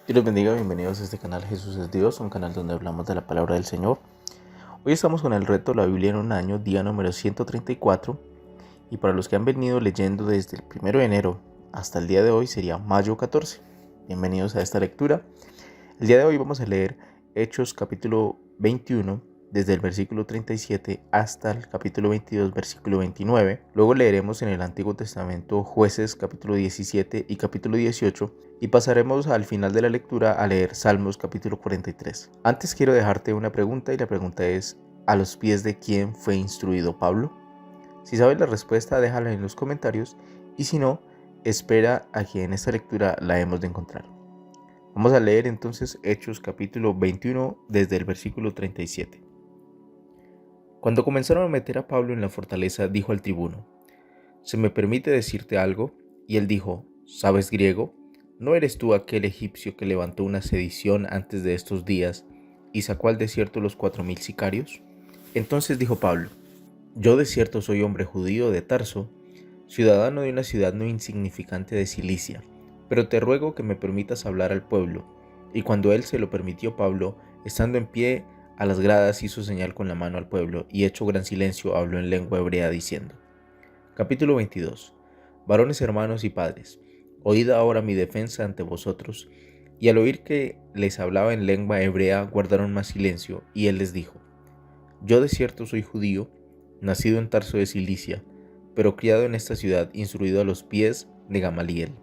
Dios los bendiga, bienvenidos a este canal Jesús es Dios, un canal donde hablamos de la palabra del Señor. Hoy estamos con el reto La Biblia en un año, día número 134, y para los que han venido leyendo desde el 1 de enero hasta el día de hoy sería mayo 14. Bienvenidos a esta lectura. El día de hoy vamos a leer Hechos capítulo 21, desde el versículo 37 hasta el capítulo 22, versículo 29. Luego leeremos en el Antiguo Testamento Jueces capítulo 17 y capítulo 18 y pasaremos al final de la lectura a leer Salmos capítulo 43. Antes quiero dejarte una pregunta y la pregunta es: ¿a los pies de quién fue instruido Pablo? Si sabes la respuesta, déjala en los comentarios y si no, espera a que en esta lectura la hemos de encontrar. Vamos a leer entonces Hechos capítulo 21 desde el versículo 37. Cuando comenzaron a meter a Pablo en la fortaleza, dijo al tribuno: ¿se me permite decirte algo? Y él dijo: ¿sabes griego? ¿No eres tú aquel egipcio que levantó una sedición antes de estos días y sacó al desierto los 4000 sicarios? Entonces dijo Pablo: yo de cierto soy hombre judío de Tarso, ciudadano de una ciudad no insignificante de Cilicia, pero te ruego que me permitas hablar al pueblo. Y cuando él se lo permitió, Pablo, estando en pie a las gradas, hizo señal con la mano al pueblo, y hecho gran silencio, habló en lengua hebrea diciendo: Capítulo 22. Varones hermanos y padres, oíd ahora mi defensa ante vosotros. Y al oír que les hablaba en lengua hebrea, guardaron más silencio, y él les dijo: yo de cierto soy judío, nacido en Tarso de Cilicia, pero criado en esta ciudad, instruido a los pies de Gamaliel,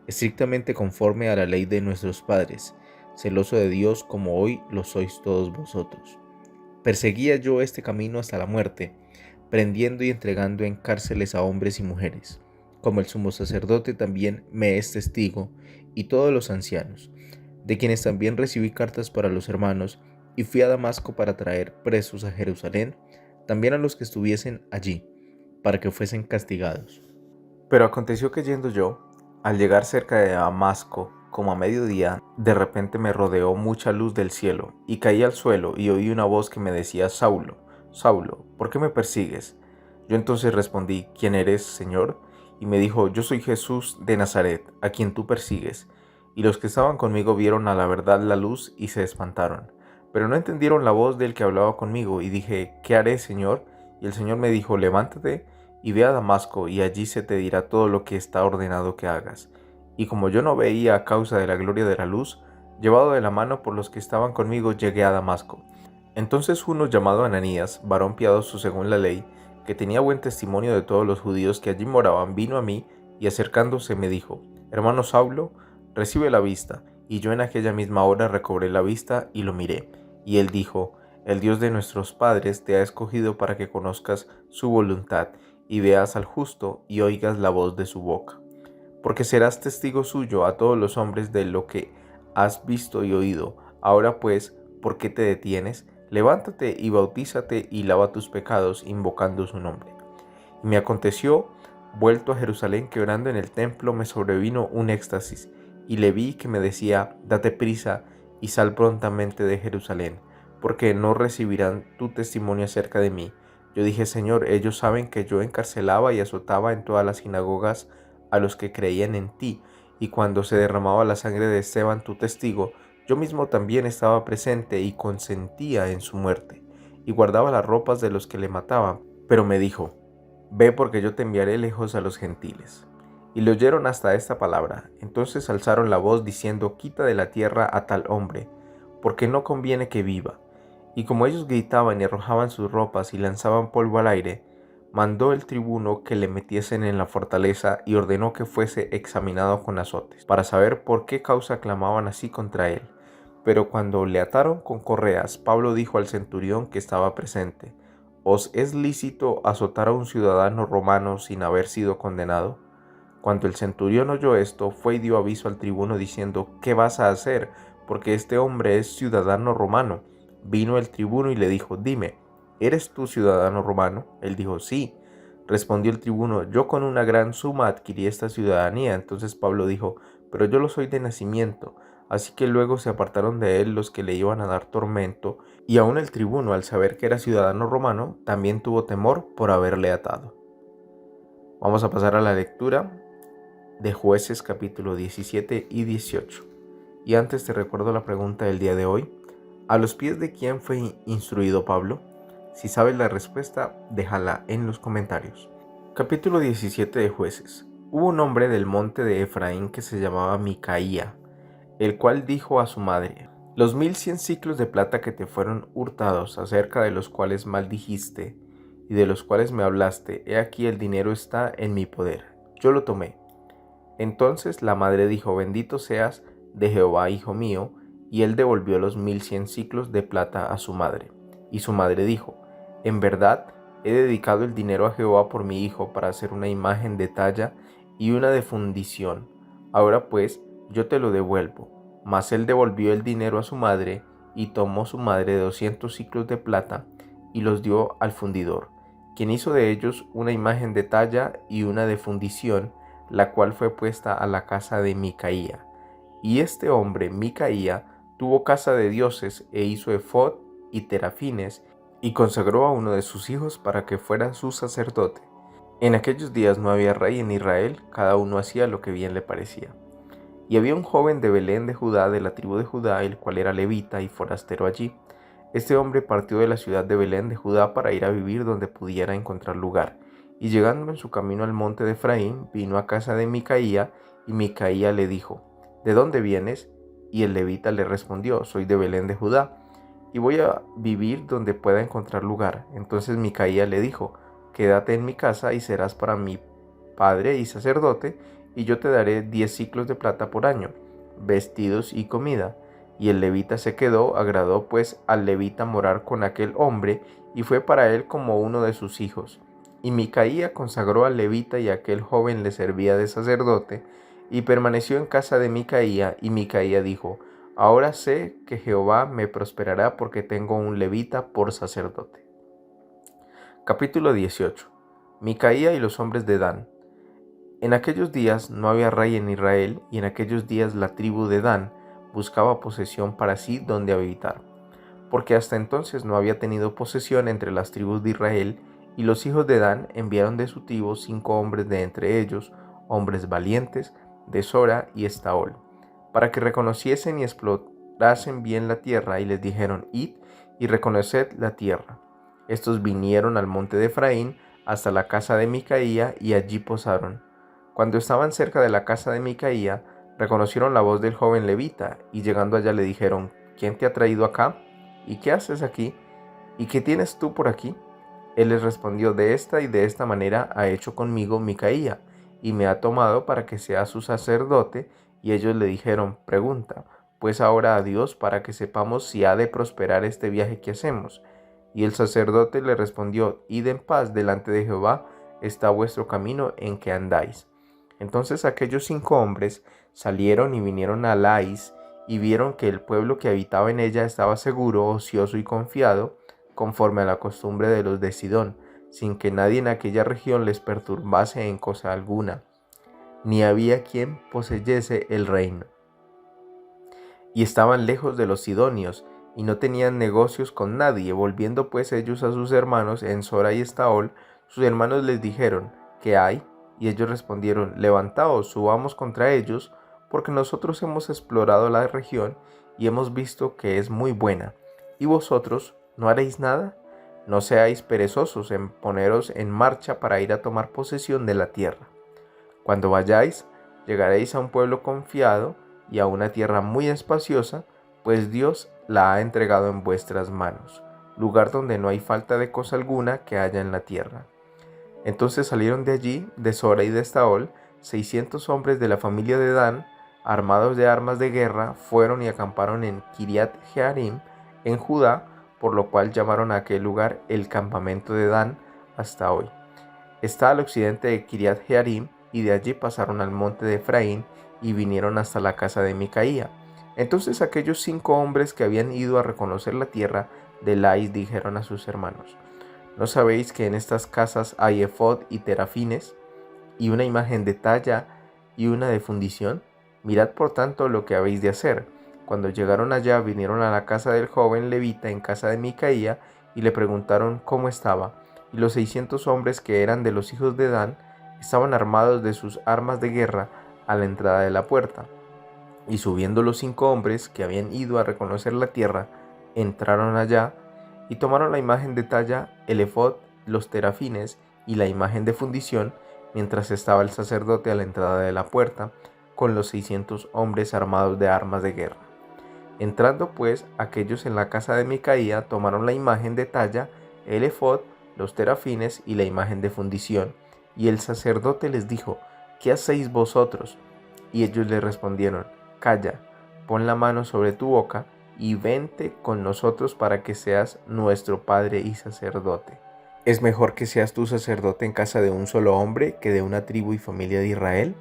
estrictamente conforme a la ley de nuestros padres, celoso de Dios como hoy lo sois todos vosotros. Perseguía yo este camino hasta la muerte, prendiendo y entregando en cárceles a hombres y mujeres, como el sumo sacerdote también me es testigo, y todos los ancianos, de quienes también recibí cartas para los hermanos, y fui a Damasco para traer presos a Jerusalén, también a los que estuviesen allí, para que fuesen castigados. Pero aconteció que yendo yo, al llegar cerca de Damasco, como a mediodía, de repente me rodeó mucha luz del cielo, y caí al suelo, y oí una voz que me decía: Saulo, Saulo, ¿por qué me persigues? Yo entonces respondí: ¿quién eres, Señor? Y me dijo: yo soy Jesús de Nazaret, a quien tú persigues. Y los que estaban conmigo vieron a la verdad la luz y se espantaron. Pero no entendieron la voz del que hablaba conmigo, y dije: ¿qué haré, Señor? Y el Señor me dijo: levántate y ve a Damasco, y allí se te dirá todo lo que está ordenado que hagas. Y como yo no veía a causa de la gloria de la luz, llevado de la mano por los que estaban conmigo, llegué a Damasco. Entonces uno llamado Ananías, varón piadoso según la ley, que tenía buen testimonio de todos los judíos que allí moraban, vino a mí, y acercándose me dijo: hermano Saulo, recibe la vista. Y yo en aquella misma hora recobré la vista y lo miré. Y él dijo: el Dios de nuestros padres te ha escogido para que conozcas su voluntad, y veas al justo y oigas la voz de su boca. Porque serás testigo suyo a todos los hombres de lo que has visto y oído. Ahora pues, ¿por qué te detienes? Levántate y bautízate y lava tus pecados, invocando su nombre. Y me aconteció, vuelto a Jerusalén, que orando en el templo me sobrevino un éxtasis, y le vi que me decía: date prisa y sal prontamente de Jerusalén, porque no recibirán tu testimonio acerca de mí. Yo dije: Señor, ellos saben que yo encarcelaba y azotaba en todas las sinagogas a los que creían en ti, y cuando se derramaba la sangre de Esteban, tu testigo, yo mismo también estaba presente y consentía en su muerte, y guardaba las ropas de los que le mataban. Pero me dijo: ve, porque yo te enviaré lejos a los gentiles. Y le oyeron hasta esta palabra. Entonces alzaron la voz diciendo: quita de la tierra a tal hombre, porque no conviene que viva. Y como ellos gritaban y arrojaban sus ropas y lanzaban polvo al aire, mandó el tribuno que le metiesen en la fortaleza y ordenó que fuese examinado con azotes, para saber por qué causa clamaban así contra él. Pero cuando le ataron con correas, Pablo dijo al centurión que estaba presente: ¿os es lícito azotar a un ciudadano romano sin haber sido condenado? Cuando el centurión oyó esto, fue y dio aviso al tribuno diciendo: ¿qué vas a hacer? Porque este hombre es ciudadano romano. Vino el tribuno y le dijo: dime, ¿eres tú ciudadano romano? Él dijo: sí. Respondió el tribuno: yo con una gran suma adquirí esta ciudadanía. Entonces Pablo dijo: pero yo lo soy de nacimiento. Así que luego se apartaron de él los que le iban a dar tormento, y aun el tribuno, al saber que era ciudadano romano, también tuvo temor por haberle atado. Vamos a pasar a la lectura de Jueces capítulo 17 y 18. Y antes te recuerdo la pregunta del día de hoy. ¿A los pies de quién fue instruido Pablo? Si sabes la respuesta, déjala en los comentarios. Capítulo 17 de Jueces. Hubo un hombre del monte de Efraín que se llamaba Micaía, el cual dijo a su madre: Los 1100 siclos de plata que te fueron hurtados, acerca de los cuales maldijiste y de los cuales me hablaste, he aquí el dinero está en mi poder. Yo lo tomé. Entonces la madre dijo: Bendito seas de Jehová, hijo mío. Y él devolvió los 1100 siclos de plata a su madre. Y su madre dijo: En verdad he dedicado el dinero a Jehová por mi hijo para hacer una imagen de talla y una de fundición. Ahora pues yo te lo devuelvo. Mas él devolvió el dinero a su madre, y tomó su madre 200 siclos de plata y los dio al fundidor, quien hizo de ellos una imagen de talla y una de fundición, la cual fue puesta a la casa de Micaía. Y este hombre, Micaía, tuvo casa de dioses e hizo efod y terafines, y consagró a uno de sus hijos para que fuera su sacerdote. En aquellos días no había rey en Israel, cada uno hacía lo que bien le parecía. Y había un joven de Belén de Judá, de la tribu de Judá, el cual era levita y forastero allí. Este hombre partió de la ciudad de Belén de Judá para ir a vivir donde pudiera encontrar lugar. Y llegando en su camino al monte de Efraín, vino a casa de Micaía, y Micaía le dijo: ¿De dónde vienes? Y el levita le respondió: Soy de Belén de Judá, y voy a vivir donde pueda encontrar lugar. Entonces Micaía le dijo: Quédate en mi casa y serás para mí padre y sacerdote, y yo te daré 10 siclos de plata por año, vestidos y comida. Y el levita se quedó, agradó pues al levita morar con aquel hombre, y fue para él como uno de sus hijos. Y Micaía consagró al levita, y aquel joven le servía de sacerdote, y permaneció en casa de Micaía. Y Micaía dijo: Ahora sé que Jehová me prosperará, porque tengo un levita por sacerdote. Capítulo 18. Micaía y los hombres de Dan. En aquellos días no había rey en Israel, y en aquellos días la tribu de Dan buscaba posesión para sí donde habitar, porque hasta entonces no había tenido posesión entre las tribus de Israel. Y los hijos de Dan enviaron de su tribu 5 hombres de entre ellos, hombres valientes, de Sora y Estaol, para que reconociesen y explorasen bien la tierra, y les dijeron: Id y reconoced la tierra. Estos vinieron al monte de Efraín hasta la casa de Micaía, y allí posaron. Cuando estaban cerca de la casa de Micaía, reconocieron la voz del joven levita, y llegando allá le dijeron: ¿Quién te ha traído acá? ¿Y qué haces aquí? ¿Y qué tienes tú por aquí? Él les respondió: De esta y de esta manera ha hecho conmigo Micaía, y me ha tomado para que sea su sacerdote. Y ellos le dijeron: Pregunta pues ahora a Dios para que sepamos si ha de prosperar este viaje que hacemos. Y el sacerdote le respondió: Id en paz delante de Jehová, está vuestro camino en que andáis. Entonces aquellos 5 hombres salieron y vinieron a Lais, y vieron que el pueblo que habitaba en ella estaba seguro, ocioso y confiado, conforme a la costumbre de los de Sidón, sin que nadie en aquella región les perturbase en cosa alguna, ni había quien poseyese el reino. Y estaban lejos de los sidonios, y no tenían negocios con nadie. Volviendo pues ellos a sus hermanos en Sora y Estaol, sus hermanos les dijeron: ¿Qué hay? Y ellos respondieron: Levantaos, subamos contra ellos, porque nosotros hemos explorado la región y hemos visto que es muy buena. ¿Y vosotros no haréis nada? No seáis perezosos en poneros en marcha para ir a tomar posesión de la tierra. Cuando vayáis, llegaréis a un pueblo confiado y a una tierra muy espaciosa, pues Dios la ha entregado en vuestras manos, lugar donde no hay falta de cosa alguna que haya en la tierra. Entonces salieron de allí, de Sora y de Estaol, 600 hombres de la familia de Dan, armados de armas de guerra, fueron y acamparon en Kiriat Jearim, en Judá, por lo cual llamaron a aquel lugar el campamento de Dan hasta hoy. Está al occidente de Kiriat Jearim, y de allí pasaron al monte de Efraín y vinieron hasta la casa de Micaía. Entonces aquellos 5 hombres que habían ido a reconocer la tierra de Lais dijeron a sus hermanos: ¿No sabéis que en estas casas hay efod y terafines, y una imagen de talla y una de fundición? Mirad por tanto lo que habéis de hacer. Cuando llegaron allá, vinieron a la casa del joven levita en casa de Micaía, y le preguntaron cómo estaba. Y los 600 hombres que eran de los hijos de Dan estaban armados de sus armas de guerra a la entrada de la puerta. Y subiendo los 5 hombres que habían ido a reconocer la tierra, entraron allá y tomaron la imagen de talla, el efod, los terafines y la imagen de fundición, mientras estaba el sacerdote a la entrada de la puerta, con los 600 hombres armados de armas de guerra. Entrando pues aquellos en la casa de Micaía, tomaron la imagen de talla, el efod, los terafines y la imagen de fundición. Y el sacerdote les dijo: ¿Qué hacéis vosotros? Y ellos le respondieron: Calla, pon la mano sobre tu boca y vente con nosotros para que seas nuestro padre y sacerdote. ¿Es mejor que seas tú sacerdote en casa de un solo hombre que de una tribu y familia de Israel?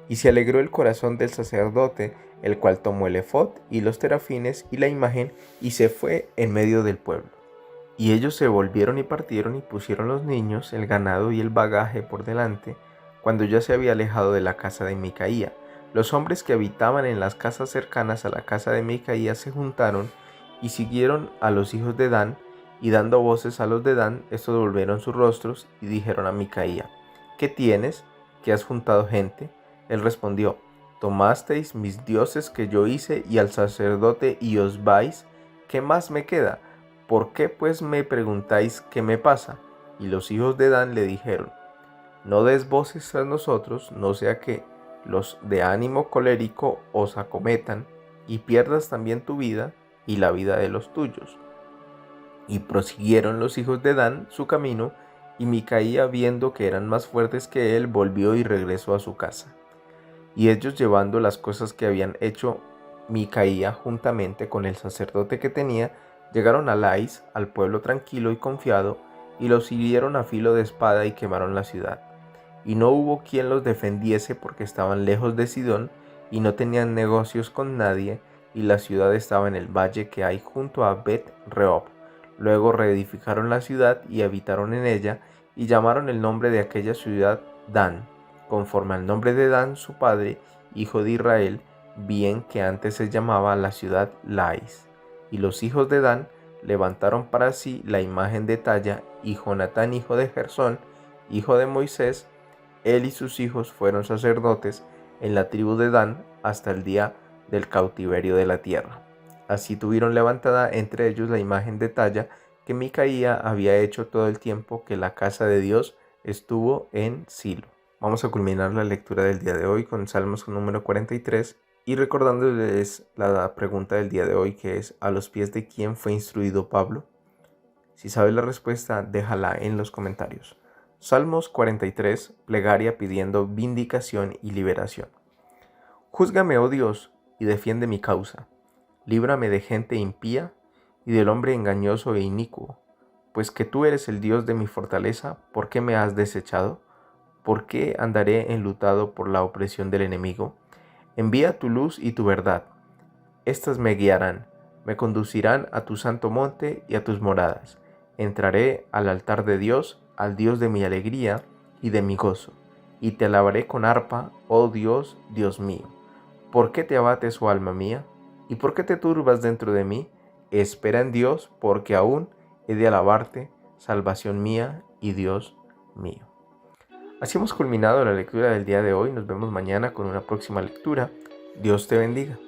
Y se alegró el corazón del sacerdote, el cual tomó el efod y los terafines y la imagen y se fue en medio del pueblo. Y ellos se volvieron y partieron y pusieron los niños, el ganado y el bagaje por delante, cuando ya se había alejado de la casa de Micaía. Los hombres que habitaban en las casas cercanas a la casa de Micaía se juntaron y siguieron a los hijos de Dan, y dando voces a los de Dan, estos volvieron sus rostros y dijeron a Micaía: ¿Qué tienes? ¿Que has juntado gente? Él respondió: ¿Tomasteis mis dioses que yo hice y al sacerdote y os vais? ¿Qué más me queda? ¿Por qué pues me preguntáis qué me pasa? Y los hijos de Dan le dijeron: No des voces tras nosotros, no sea que los de ánimo colérico os acometan, y pierdas también tu vida y la vida de los tuyos. Y prosiguieron los hijos de Dan su camino, y Micaía, viendo que eran más fuertes que él, volvió y regresó a su casa. Y ellos, llevando las cosas que habían hecho Micaía juntamente con el sacerdote que tenía, llegaron a Lais, al pueblo tranquilo y confiado, y los hirieron a filo de espada y quemaron la ciudad. Y no hubo quien los defendiese porque estaban lejos de Sidón y no tenían negocios con nadie, y la ciudad estaba en el valle que hay junto a Bet-Rehob. Luego reedificaron la ciudad y habitaron en ella, y llamaron el nombre de aquella ciudad Dan, conforme al nombre de Dan su padre, hijo de Israel, bien que antes se llamaba la ciudad Lais. Y los hijos de Dan levantaron para sí la imagen de talla, y Jonatán, hijo de Gersón, hijo de Moisés, él y sus hijos fueron sacerdotes en la tribu de Dan hasta el día del cautiverio de la tierra. Así tuvieron levantada entre ellos la imagen de talla que Micaía había hecho todo el tiempo que la casa de Dios estuvo en Silo. Vamos a culminar la lectura del día de hoy con Salmos número 43 y recordándoles la pregunta del día de hoy, que es: ¿a los pies de quién fue instruido Pablo? Si sabes la respuesta, déjala en los comentarios. Salmos 43, plegaria pidiendo vindicación y liberación. Júzgame, oh Dios, y defiende mi causa. Líbrame de gente impía y del hombre engañoso e inicuo. Pues que tú eres el Dios de mi fortaleza, ¿por qué me has desechado? ¿Por qué andaré enlutado por la opresión del enemigo? Envía tu luz y tu verdad. Estas me guiarán, me conducirán a tu santo monte y a tus moradas. Entraré al altar de Dios, al Dios de mi alegría y de mi gozo, y te alabaré con arpa, oh Dios, Dios mío. ¿Por qué te abates, oh alma mía? ¿Y por qué te turbas dentro de mí? Espera en Dios, porque aún he de alabarte, salvación mía y Dios mío. Así hemos culminado la lectura del día de hoy. Nos vemos mañana con una próxima lectura. Dios te bendiga.